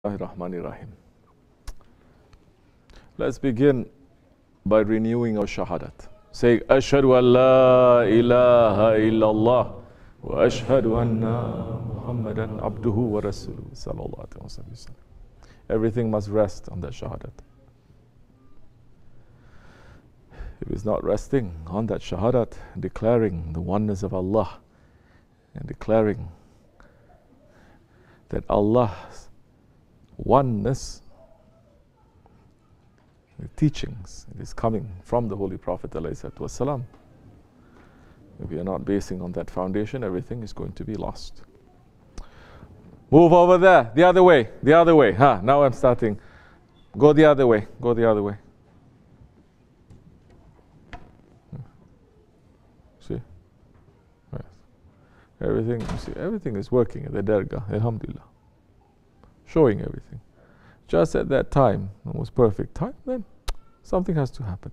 Bismillahirrahmanirrahim. Let's begin by renewing our shahadat. Say, Ashhadu an la ilaha illallah wa ashhadu anna Muhammadan abduhu wa rasuluhu sallallahu alaihi wasallam. Everything must rest on that shahadat. If it's not resting on that shahadat, declaring the oneness of Allah and declaring that Allah's oneness, the teachings, it is coming from the Holy Prophet ﷺ. If we are not basing on that foundation, everything is going to be lost. Move over there, the other way, the other way. Now I'm starting. Go the other way, go the other way. See? Yes. Everything, you see, everything is working at the Dergah, alhamdulillah. Showing everything. Just at that time, the most perfect time, then something has to happen.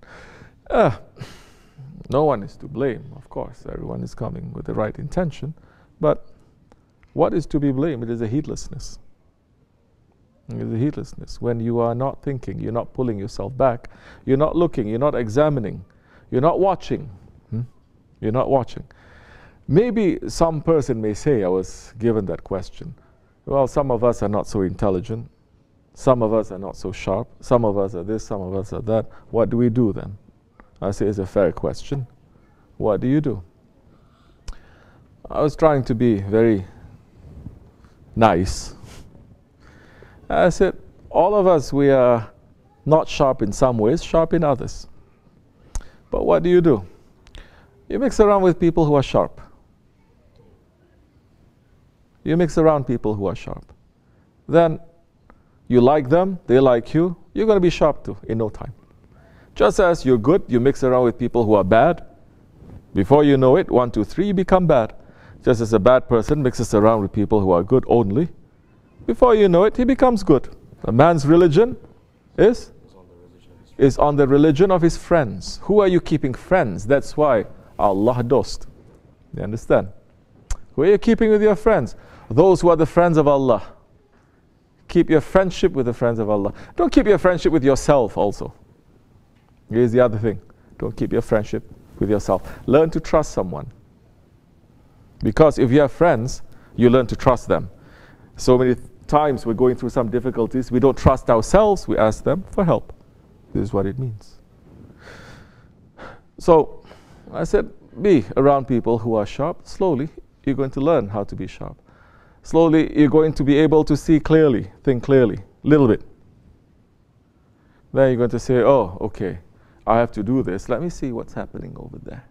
No one is to blame, of course. Everyone is coming with the right intention. But what is to be blamed? It is a heedlessness. It is a heedlessness. When you are not thinking, you're not pulling yourself back, you're not looking, you're not examining, you're not watching. You're not watching. Maybe some person may say, I was given that question, well, some of us are not so intelligent. Some of us are not so sharp. Some of us are this, some of us are that. What do we do then? I say it's a fair question. What do you do? I was trying to be very nice. I said, all of us, we are not sharp in some ways, sharp in others. But what do? You mix around with people who are sharp. You mix around people who are sharp. Then you like them, they like you, you're going to be sharp too in no time. Just as you're good, you mix around with people who are bad. Before you know it, 1, 2, 3, you become bad. Just as a bad person mixes around with people who are good only, before you know it, he becomes good. A man's religion is on the religion of his friends. Who are you keeping friends? That's why Allah dost. You understand? Who are you keeping with your friends? Those who are the friends of Allah. Keep your friendship with the friends of Allah. Don't keep your friendship with yourself also. Here's the other thing. Don't keep your friendship with yourself. Learn to trust someone. Because if you have friends, you learn to trust them. So many times we're going through some difficulties, we don't trust ourselves, we ask them for help. This is what it means. So I said, be around people who are sharp. Slowly, you're going to learn how to be sharp. Slowly, you're going to be able to see clearly, think clearly, little bit. Then you're going to say, oh, okay, I have to do this. Let me see what's happening over there.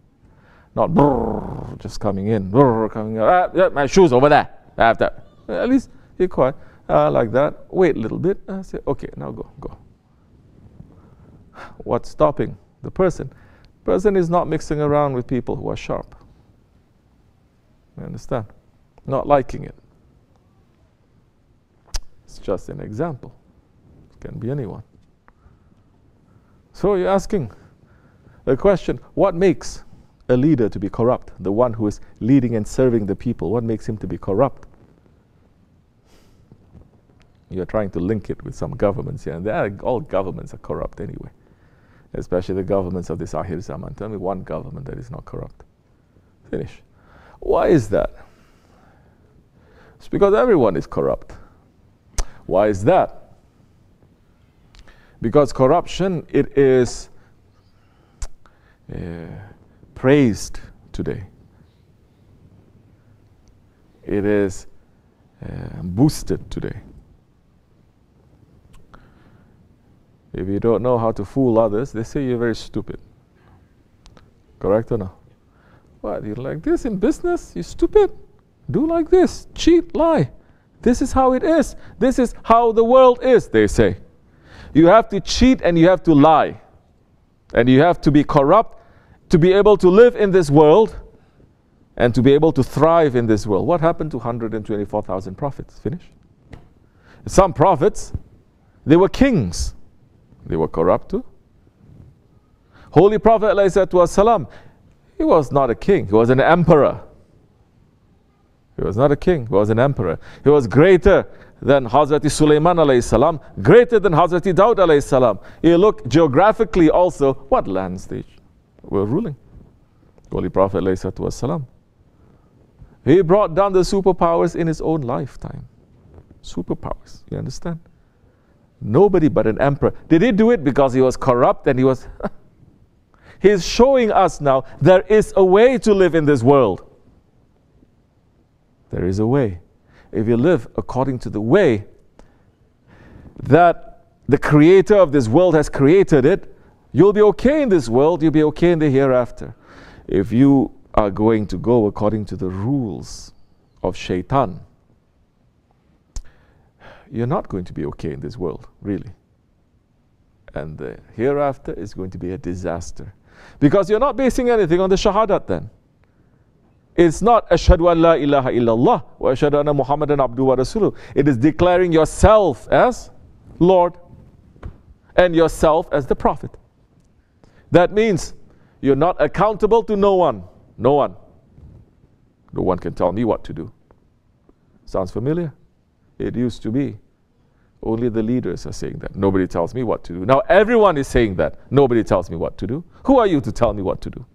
Not brrr, just coming in, brrr, coming out. Yeah, my shoes over there. I have that. At least you're quiet. Like that. Wait a little bit. I say, okay, now go. What's stopping the person? The person is not mixing around with people who are sharp. You understand? Not liking it. It's just an example. It can be anyone. So you're asking the question, what makes a leader to be corrupt? The one who is leading and serving the people, what makes him to be corrupt? You're trying to link it with some governments here, and all governments are corrupt anyway. Especially the governments of this Akhir Zaman. Tell me one government that is not corrupt. Finish. Why is that? It's because everyone is corrupt. Why is that? Because corruption, it is praised today. It is boosted today. If you don't know how to fool others, they say you're very stupid. Correct or no? What, you like this in business? You stupid? Do like this. Cheat, lie. This is how it is. This is how the world is, they say. You have to cheat and you have to lie. And you have to be corrupt to be able to live in this world and to be able to thrive in this world. What happened to 124,000 prophets? Finish. Some prophets, they were kings. They were corrupt too. Holy Prophet ﷺ, he was not a king, he was an emperor. He was not a king, he was an emperor. He was greater than Hazrati Sulaiman alayhi salam, greater than Hazrati Daud alayhi salam. You look geographically also, what lands they were ruling? Holy Prophet alayhi salatu wasalam. He brought down the superpowers in his own lifetime. Superpowers, you understand? Nobody but an emperor. Did he do it because he was corrupt and he was... He's showing us now there is a way to live in this world. There is a way. If you live according to the way that the creator of this world has created it, you'll be okay in this world, you'll be okay in the hereafter. If you are going to go according to the rules of shaitan, you're not going to be okay in this world, really. And the hereafter is going to be a disaster. Because you're not basing anything on the shahadat then. It's not ashhadu an la ilaha illallah wa ashhadu anna Muhammadan abduhu wa rasuluh. It is declaring yourself as Lord and yourself as the Prophet. That means you're not accountable to no one. No one. No one can tell me what to do. Sounds familiar? It used to be. Only the leaders are saying that. Nobody tells me what to do. Now everyone is saying that. Nobody tells me what to do. Who are you to tell me what to do?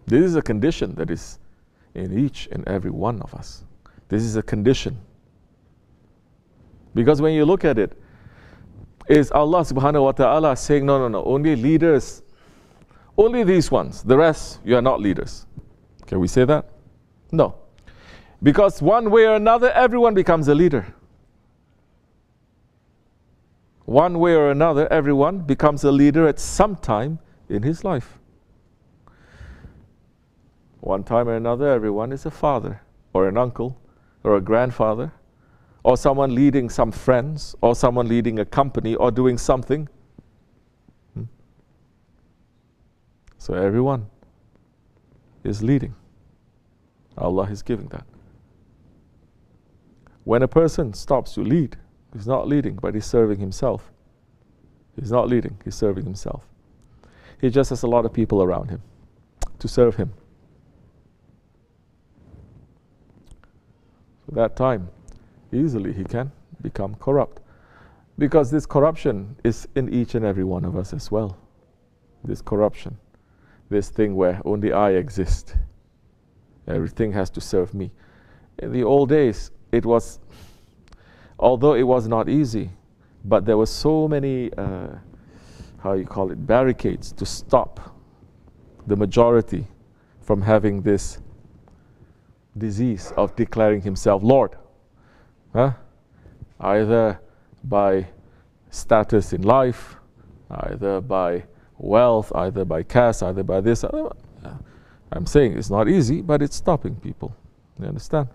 This is a condition that is in each and every one of us. This is a condition. Because when you look at it, is Allah subhanahu wa ta'ala saying, no, only leaders, only these ones, the rest, you are not leaders. Can we say that? No. Because one way or another, everyone becomes a leader. One way or another, everyone becomes a leader at some time in his life. One time or another, everyone is a father, or an uncle, or a grandfather, or someone leading some friends, or someone leading a company, or doing something. So everyone is leading. Allah is giving that. When a person stops to lead, he's not leading, but he's serving himself. He's not leading, he's serving himself. He just has a lot of people around him to serve him. So that time, easily he can become corrupt. Because this corruption is in each and every one of us as well. This corruption. This thing where only I exist. Everything has to serve me. In the old days, it was, although it was not easy, but there were so many, barricades to stop the majority from having this disease of declaring himself Lord. Either by status in life, either by wealth, either by caste, either by this. I'm saying it's not easy, but it's stopping people. You understand?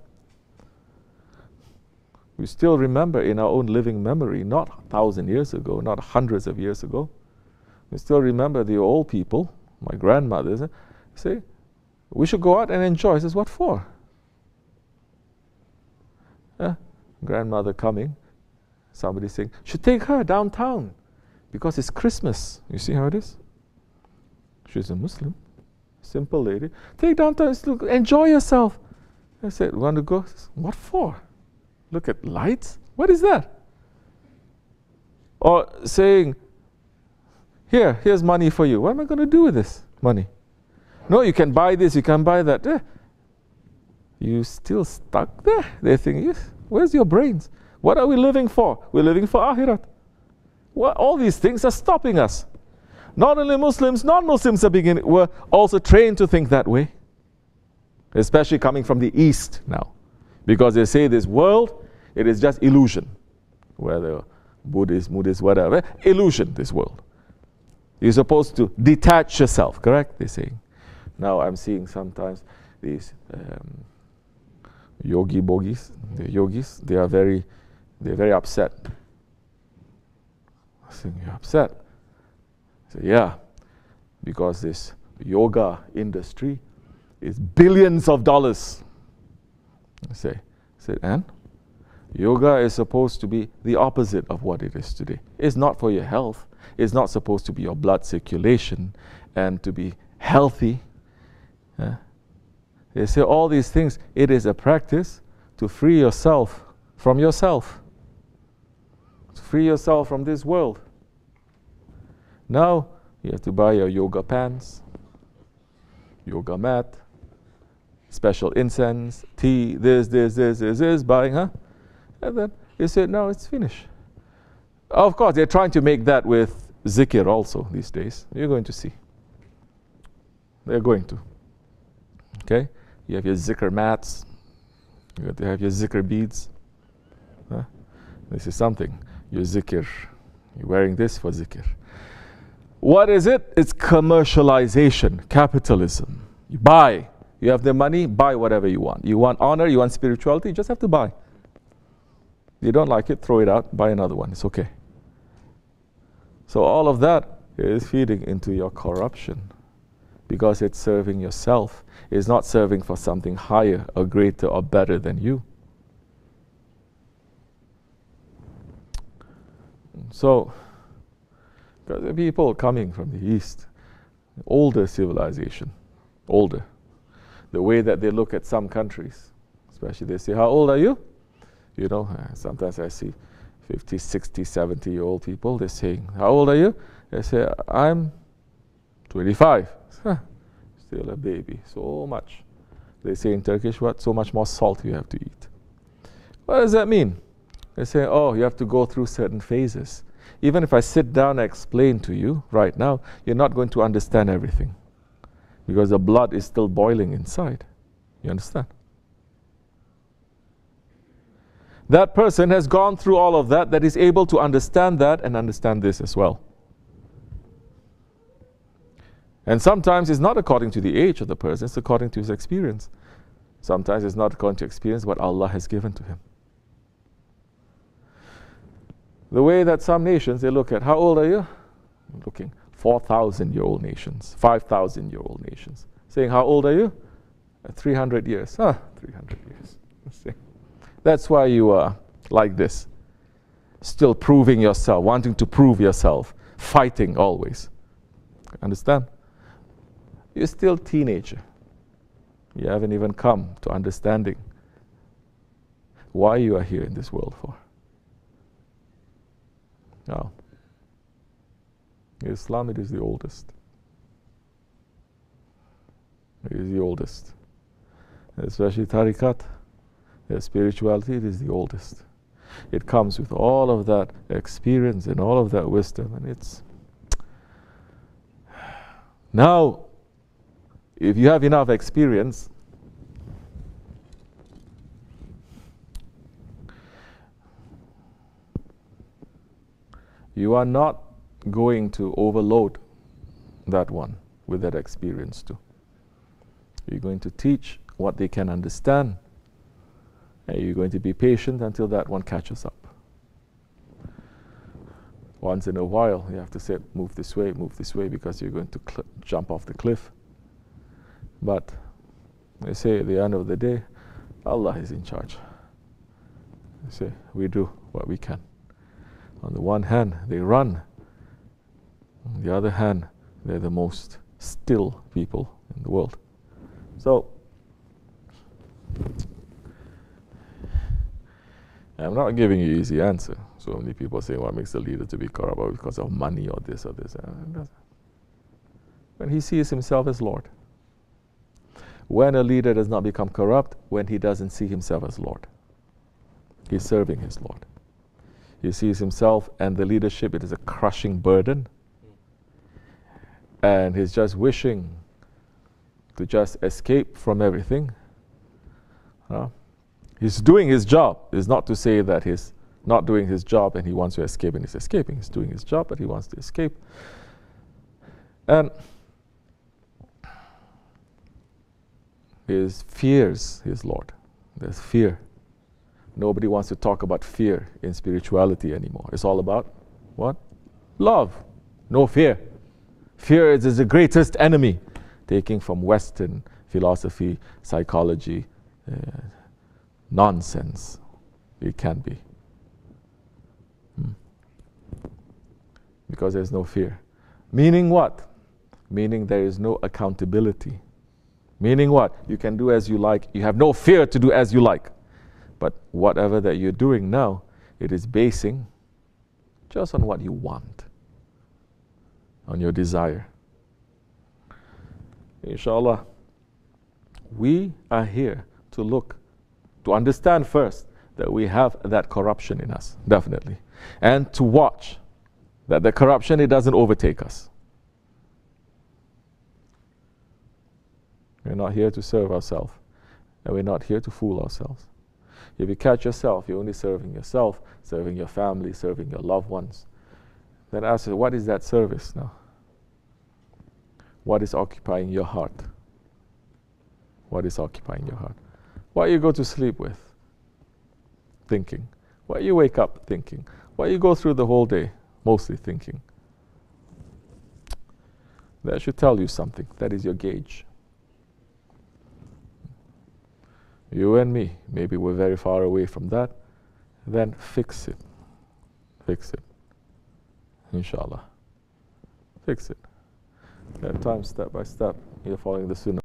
We still remember in our own living memory, not 1,000 years ago, not hundreds of years ago. We still remember the old people, my grandmothers, say, we should go out and enjoy. I says, what for? Grandmother coming, somebody saying, should take her downtown because it's Christmas. You see how it is? She's a Muslim, simple lady. Take downtown, enjoy yourself. I said, want to go? What for? Look at lights? What is that? Or saying, here's money for you. What am I going to do with this money? No, you can buy this, you can buy that. You still stuck there? They're thinking, where's your brains? What are we living for? We're living for Akhirat. Well, all these things are stopping us. Not only Muslims, non-Muslims were also trained to think that way. Especially coming from the East now. Because they say this world, it is just illusion. Whether Buddhist, whatever, illusion, this world. You're supposed to detach yourself, correct? They're saying. Now I'm seeing sometimes these yogis, they're very upset. I think you're upset. I say, yeah, because this yoga industry is billions of dollars. I said, and? Yoga is supposed to be the opposite of what it is today. It's not for your health. It's not supposed to be your blood circulation and to be healthy. They say all these things, it is a practice to free yourself from yourself. To free yourself from this world. Now, you have to buy your yoga pants, yoga mat, special incense, tea, this, buying, huh? And then they say, no, it's finished. Of course, they're trying to make that with zikr also these days. You're going to see. They're going to. Okay? You have your zikr mats. You have to have your zikr beads. Huh? This is something. Your zikr. You're wearing this for zikr. What is it? It's commercialization, capitalism. You buy. You have the money, buy whatever you want. You want honor, you want spirituality, you just have to buy. You don't like it, throw it out, buy another one. It's okay. So all of that is feeding into your corruption because it's serving yourself. It's not serving for something higher or greater or better than you. So, because the people coming from the East, older civilization, older. The way that they look at some countries, especially they say, how old are you? You know, sometimes I see 50, 60, 70-year-old people, they're saying, how old are you? They say, I'm 25. Still a baby, so much. They say in Turkish, what? So much more salt you have to eat. What does that mean? They say, oh, you have to go through certain phases. Even if I sit down and explain to you right now, you're not going to understand everything because the blood is still boiling inside. You understand? That person has gone through all of that, that is able to understand that and understand this as well. And sometimes it's not according to the age of the person, it's according to his experience. Sometimes it's not according to experience what Allah has given to him. The way that some nations, they look at, how old are you? Looking, 4,000-year-old nations, 5,000-year-old nations. Saying, how old are you? 300 years. 300 years. That's why you are like this. Still proving yourself, wanting to prove yourself, fighting always. Understand? You're still a teenager. You haven't even come to understanding why you are here in this world for. No. Islam, it is the oldest. It is the oldest. Especially tariqat, spirituality, it is the oldest. It comes with all of that experience and all of that wisdom, and it's now, if you have enough experience, you are not going to overload that one with that experience too. You're going to teach what they can understand, and you're going to be patient until that one catches up. Once in a while, you have to say, move this way, because you're going to jump off the cliff. But they say at the end of the day, Allah is in charge. They say, we do what we can. On the one hand, they run. On the other hand, they're the most still people in the world. So, I'm not giving you an easy answer. So many people say, what makes the leader to be corrupt? Or because of money or this or this. When he sees himself as Lord. When a leader does not become corrupt, when he doesn't see himself as Lord. He's serving his Lord. He sees himself and the leadership, it is a crushing burden. And he's just wishing to just escape from everything. He's doing his job. It's not to say that he's not doing his job and he wants to escape and he's escaping. He's doing his job but he wants to escape. And he fears his Lord. There's fear. Nobody wants to talk about fear in spirituality anymore. It's all about what? Love. No fear. Fear is the greatest enemy. Taking from Western philosophy, psychology, nonsense. It can be. Because there's no fear. Meaning what? Meaning there is no accountability. Meaning what? You can do as you like. You have no fear to do as you like. But whatever that you're doing now, it is basing just on what you want, on your desire. Inshallah, we are here to look, to understand first that we have that corruption in us, definitely. And to watch that the corruption, it doesn't overtake us. We're not here to serve ourselves, and we're not here to fool ourselves. If you catch yourself, you're only serving yourself, serving your family, serving your loved ones. Then ask yourself, what is that service now? What is occupying your heart? What is occupying your heart? What you go to sleep with? Thinking. What you wake up thinking? What you go through the whole day? Mostly thinking. That should tell you something. That is your gauge. You and me, maybe we're very far away from that. Then fix it. Fix it. Inshallah. Fix it. That time, step by step, you're following the sunnah.